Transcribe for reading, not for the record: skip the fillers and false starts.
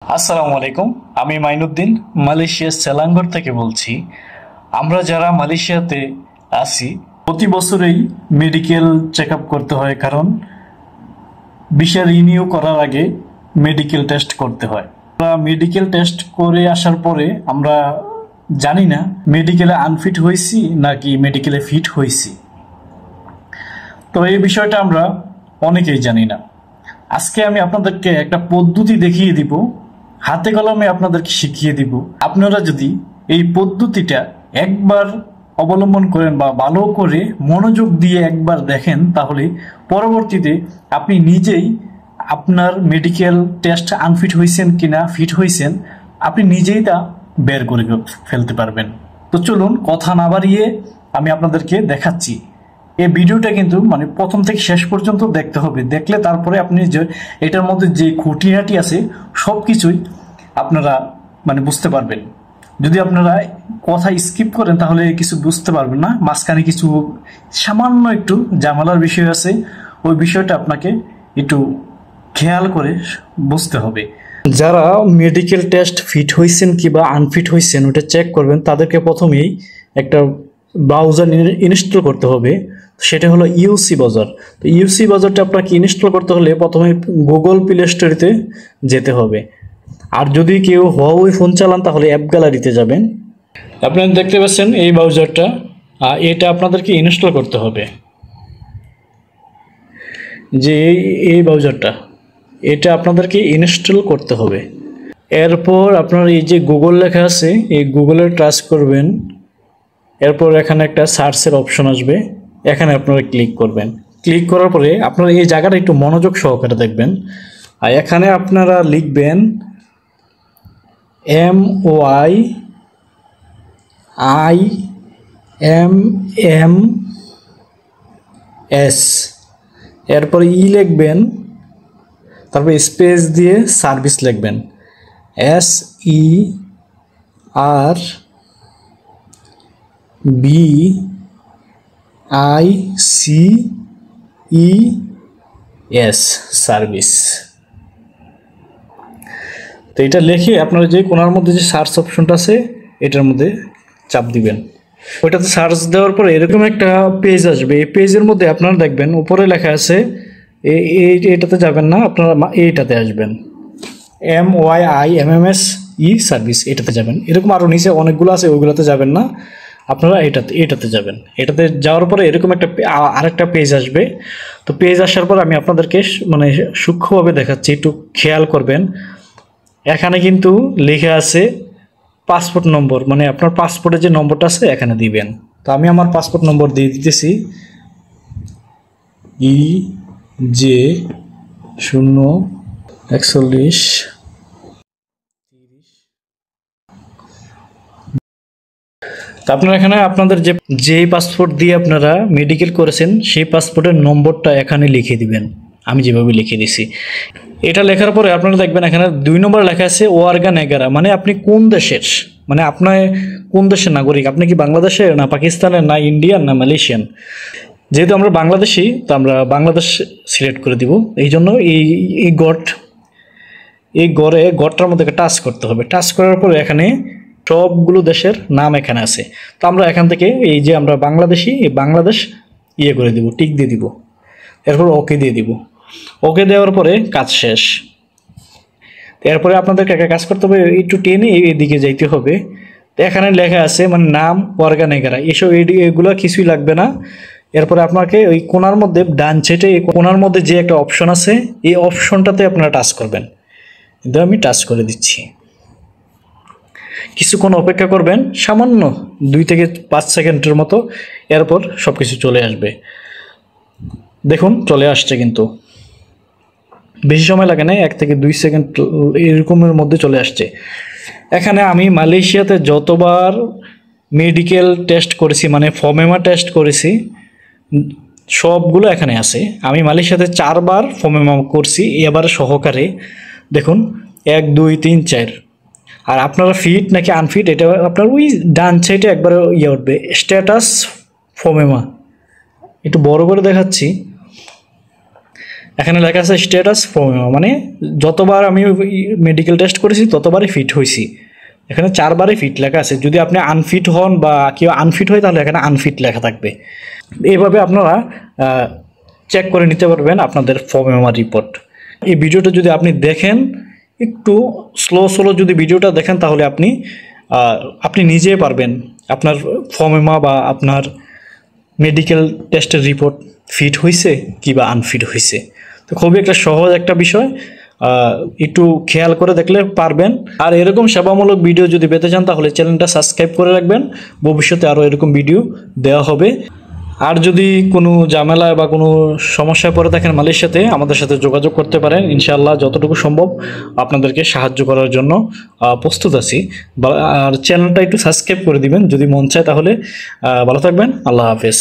আসসালামু আলাইকুম। আমি মাইনুদ্দিন মালয়েশিয়ার সেলাঙ্গর থেকে বলছি। আমরা যারা মালয়েশিয়াতে আছি প্রতি বছরেই মেডিকেল চেক আপ করতে হয়, কারণ ভিসা রিনিউ করার আগে মেডিকেল টেস্ট করতে হয়। আমরা মেডিকেল টেস্ট করে আসার পরে আমরা জানি না মেডিকেলে আনফিট হয়েছি নাকি মেডিকেলে ফিট হয়েছি। তো এই বিষয়টা আমরা অনেকেই জানি না। আজকে আমি আপনাদেরকে একটা পদ্ধতি দেখিয়ে দিব, হাতে কলমে আপনাদেরকে শিখিয়ে দিব। আপনারা যদি এই পদ্ধতিটা একবার অবলম্বন করেন বা ভালো করে মনোযোগ দিয়ে একবার দেখেন, তাহলে পরবর্তীতে আপনি নিজেই আপনার মেডিকেল টেস্ট আনফিট হয়েছেন কিনা ফিট হয়েছেন আপনি নিজেই তা বের করে ফেলতে পারবেন। তো চলুন কথা না বাড়িয়ে আমি আপনাদেরকে দেখাচ্ছি। এই ভিডিওটা কিন্তু প্রথম থেকে শেষ পর্যন্ত দেখতে হবে, দেখলে তারপরে আপনি যে এটার মধ্যে যে খুঁটিনাটি আছে সবকিছুই আপনারা বুঝতে পারবেন। যদি আপনারা কথা স্কিপ করেন তাহলে কিছু বুঝতে পারবেন না, মাঝখানে কিছু সামান্য একটু ঝামেলার বিষয় আছে, ওই বিষয়টা আপনাকে একটু খেয়াল করে বুঝতে হবে। যারা মেডিকেল টেস্ট ফিট হয়েছেন কিংবা আনফিট হয়েছেন ওটা চেক করবেন, তাদেরকে প্রথমেই একটা ব্রাউজার ইনস্টল করতে হবে, সেটা হলো ইউসি বাজার। তো ইউসি বাজারটা আপনাকে ইনস্টল করতে হলে প্রথমে গুগল প্লে স্টোরে যেতে হবে। আর যদি কেউ হুয়াওয়ে ফোন চালান তাহলে অ্যাপ গ্যালারিতে যাবেন। আপনারা দেখতে পাচ্ছেন এই ব্রাউজারটা, এটা আপনাদেরকে ইনস্টল করতে হবে। যে এই ব্রাউজারটা এটা আপনাদেরকে ইনস্টল করতে হবে। এরপর আপনার এই যে গুগল লেখা আছে এই গুগলে টাচ করবেন। এরপর এখানে একটা সার্চের অপশন আসবে, এখানে আপনারা ক্লিক করবেন। ক্লিক করার পরে আপনারা এই জায়গাটা একটু মনোযোগ সহকারে দেখবেন। আর এখানে আপনারা লিখবেন MYIMMS, এরপর লিখবেন, তারপর স্পেস দিয়ে সার্ভিস লিখবেন SERVICES সার্ভিস। তো এটা লিখে আপনারা যে কোনার মধ্যে যে সার্চ অপশনটা আছে এটার মধ্যে চাপ দিবেন। ওইটাতে সার্চ দেওয়ার পরে এরকম একটা পেজ আসবে। এই পেজের মধ্যে আপনারা দেখবেন উপরে লেখা আছে, এটাতে যাবেন না, আপনারা এইটাতে আসবেন, MYIMMS সার্ভিস, এটাতে যাবেন। এরকম আরও নিচে অনেকগুলো আছে, ওইগুলোতে যাবেন না, আপনারা এটাতে যাবেন। এটাতে যাওয়ার পরে এরকম একটা আরেকটা পেজ আসবে। তো পেজ আসার পর আমি আপনাদেরকে সূক্ষ্মভাবে দেখাচ্ছি, একটু খেয়াল করবেন। এখানে কিন্তু লেখা আছে পাসপোর্ট নম্বর, আপনার পাসপোর্টের যে নম্বরটা আছে এখানে দিবেন। তো আমি আমার পাসপোর্ট নম্বর দিয়ে দিতেছি EJ04130। তো আপনারা এখানে আপনাদের যে পাসপোর্ট দিয়ে আপনারা মেডিকেল করেছেন সেই পাসপোর্টের নম্বরটা এখানে লিখে দিবেন, আমি যেভাবে লিখে দিছি। এটা লেখার পরে আপনারা দেখবেন এখানে 2 নম্বরে লেখা আছে ওয়ার্গা নেগারা, আপনি কোন দেশের, আপনার কোন দেশের নাগরিক, আপনি কি বাংলাদেশের না পাকিস্তানের না ইন্ডিয়ান না মালয়েশিয়ান। যেহেতু আমরা বাংলাদেশি তো আমরা বাংলাদেশ সিলেক্ট করে দিব। এই জন্য এই গড়টার মধ্যে টাচ করতে হবে। টাচ করার পরে এখানে সবগুলো দেশের নাম এখানে আছে। তো আমরা এখান থেকে এই যে আমরা বাংলাদেশি, এই বাংলাদেশ করে দিব, টিক দিয়ে দিব, এরপর ওকে দিয়ে দিব। ওকে দেওয়ার পরে কাজ শেষ। এরপরে আপনাদেরকে একটা কাজ করতে হবে, একটু টেনে এইদিকে যাইতে হবে। তো এখানে লেখা আছে নাম ওয়ার্গা নেগারা, এগুলো কিছুই লাগবে না। এরপরে আপনাকে ওই কোনার মধ্যে ডান সাইডে এই কোনার মধ্যে যে একটা অপশন আছে এই অপশনটাতে আপনারা টাচ করবেন। কিন্তু আমি টাচ করে দিচ্ছি। কিছুক্ষণ অপেক্ষা করবেন, সামান্য 2 থেকে 5 সেকেন্ডের মতো। এরপর সব কিছু চলে আসবে। দেখুন চলে আসছে, কিন্তু বেশি সময় লাগে না, 1 থেকে 2 সেকেন্ড এরকমের মধ্যে চলে আসছে। এখানে আমি মালয়েশিয়াতে যতবার মেডিকেল টেস্ট করেছি, ফমেমা টেস্ট করেছি, সবগুলো এখানে আছে। আমি মালয়েশিয়াতে 4 বার ফমেমা করছি, এবার সহকারে। দেখুন 1 2 3 4। আর আপনারা ফিট নাকি আনফিট এটা আপনার ওই ডান সাইডে একবার উঠবে, স্ট্যাটাস ফমেমা। একটু বড় করে দেখাচ্ছি। এখানে লেখা আছে স্ট্যাটাস ফর্মেমা, মানে যতবার আমি মেডিকেল টেস্ট করেছি ততবারই ফিট হয়েছি। এখানে 4বারই ফিট লেখা আছে। যদি আপনি আনফিট হন বা কেউ আনফিট হয় তাহলে এখানে আনফিট লেখা থাকবে। এইভাবে আপনারা চেক করে নিতে পারবেন আপনাদের ফর্মেমা রিপোর্ট। এই ভিডিওটা যদি আপনি দেখেন, একটু স্লো যদি ভিডিওটা দেখেন, তাহলে আপনি নিজেই পারবেন আপনার ফর্মেমা বা আপনার মেডিকেল টেস্টের রিপোর্ট ফিট হয়েছে কি বা আনফিট হয়েছে। তো খুবই একটা সহজ একটা বিষয়, একটু খেয়াল করে দেখলে পারবেন। আর এরকম সেবামূলক ভিডিও যদি পেতে চান তাহলে চ্যানেলটা সাবস্ক্রাইব করে রাখবেন, ভবিষ্যতে আরও এরকম ভিডিও দেওয়া হবে। আর যদি কোনো ঝামেলা বা কোনো সমস্যায় পড়ে থাকেন মালয়েশিয়াতে, আমাদের সাথে যোগাযোগ করতে পারেন। ইনশাআল্লাহ যতটুকু সম্ভব আপনাদেরকে সাহায্য করার জন্য প্রস্তুত আছি। আর চ্যানেলটা একটু সাবস্ক্রাইব করে দিবেন যদি মন চায়। তাহলে ভালো থাকবেন। আল্লাহ হাফেজ।